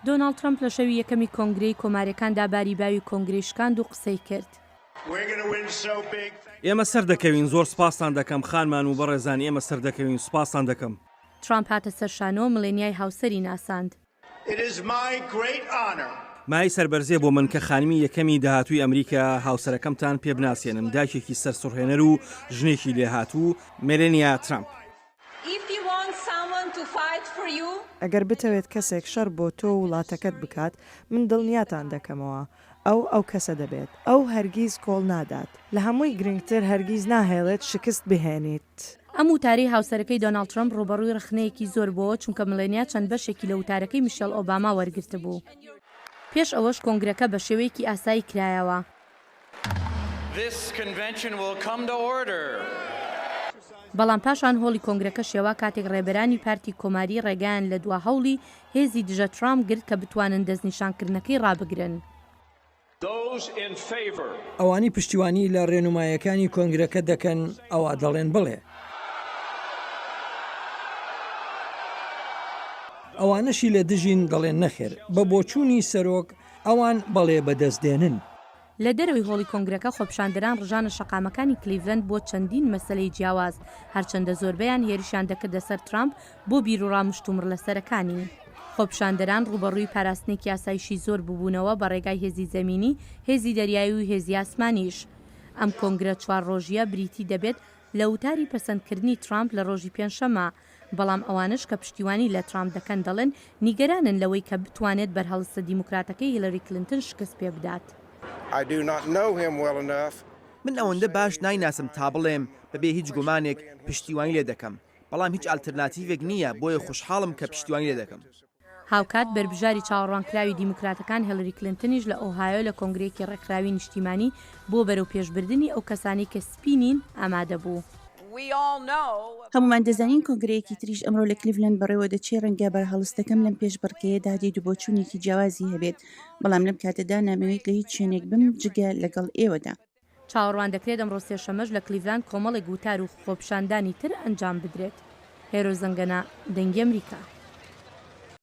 دۆناڵد ترامپ لە شەوی یەکەمی کۆنگرەی کۆماریەکاندا باری باوی کۆنگرەی شکاند و قسەی کرد. ئێمە سەر دەکەوین، زۆر سپاسان دەکەم خانمان و بەڕێزانی ئێمە سەر دەکەوین، سپاسان دەکەم. ترامپ هاتە سەر شانۆ مڵێنیای هاوسەری ناساند. مای سەربەرزێ بۆ من کە خانمی یەکەمی داهاتووی ئەمریکا هاوسەرەکەمتان پێ بناسیێنم، دایکێکی سەرسوڕهێنەر و ژنێکی لێهاتوو مێلانیا ترامپ. ئەگەر بتەوێت کەسێک شەڕ بۆ تۆ وڵاتەکەت بکات، من دڵنیاتان دەکەمەوە ئەو کەسە دەبێت، ئەو هەرگیز کۆڵ نادات، لە هەمووی گرنگتر هەرگیز ناهێڵێت شکست بهێنیت. ئەم وتارەی هاوسەرەکەی دۆناڵد ترامپ ڕوبەڕووی رخنەیەکی زۆر بووە چونکە مڵێنیا چەند بەشێکی لە وتارەکەی میشێل ئۆباما وەرگرتە بوو. پێش ئەوەش کۆنگرەکە بە شێوەیەکی ئاسایی کرایەوە. بەڵام پاشان هۆڵی کۆنگرەکە شێوا کاتێک ڕێبەرانی پارتی کۆماری ڕێگایان لە دوا هەوڵی هێزی دژە ترامپ گرت کە بتوانن دەستنیشانکردنەکەی ڕابگرن. ئەوانی پشتیوانی لە ڕێنمایەکانی کۆنگرەکە دەکەن ئەوە دەڵێن بڵێ. ئەوانەشی لە دژین دەڵێن نەخێر، بە بۆچوونی سەرۆک ئەوان بەڵێ بەدەستدێنن. لە دەروی هۆڵی کۆنگرەکە خۆپشاندەران ڕژانە شەقامەکانی کلیڤلند بۆ چەندین مەسەلەی جیاواز، هەرچەندە زۆربەیان هێرشیان دەکردە سەر ترامپ بۆ بیرروڕامشتومڕ لەسەرەکانی. خۆپشاندەران ڕوبەڕووی پاراستنێکی یاسایشی زۆر ببوونەوە بە ڕێگای هێزی زەمینی، هێزی دەریایی و هێزی ئاسمانیش. ئەم کۆنگرە 4 ڕۆژیە بریتی دەبێت لە وتاری پەسەندکردنی ترامپ لە ڕۆژی پێنجشەممە، بەڵام ئەوانش کە پشتیوانی لە ترامپ دەکەن دەڵێن نیگەرانن لەوەی کە بتوانێت بەرهەڵستە دیموکراتەکەی هیلاری کلینتن شکست پێ بدات. من ئەوەندە باش نایناسم تا بڵێم بەبێ هیچ گومانێک پشتیوانی لێ دەکەم، بەڵام هیچ ئالتەرناتیڤێک نییە، بۆیە خوشحاڵم کە پشتیوانی لێ دەکەم. هاوکات بربژاری چاوەڕوانکراوی دیموکراتەکان هیلاری کلینتنیش لە ئۆهایۆ لە کۆنگرەیەکی ڕێکخراوی نیشتیمانی بۆ بەرەو پێشبردننی ئەو کەسانی کە سپینین ئامادە بوو. هەمومان دەزانین کۆنگرەیەکی تریش ئەمڕۆ لە کلیڤلند بەڕێوە دەچێ ڕەنگە بەرهەڵستەکەم لەم پێشبڕکەیەدا دێت و بۆچوونێکی جیاوازی هەبێت، بەڵام لەم کاتەدا نامەوێت لە هیچ شوێنێک بم جگە لەگەڵ ئێوەدا. چاوەڕوان دەکرێت ئەمڕۆ سێشەمەش لە کلیڤلند کۆمەڵێک وتار و خۆپشاندانی تر ئەنجام بدرێت. هێرۆ زەنگەنە دەنگی ئەمریکا.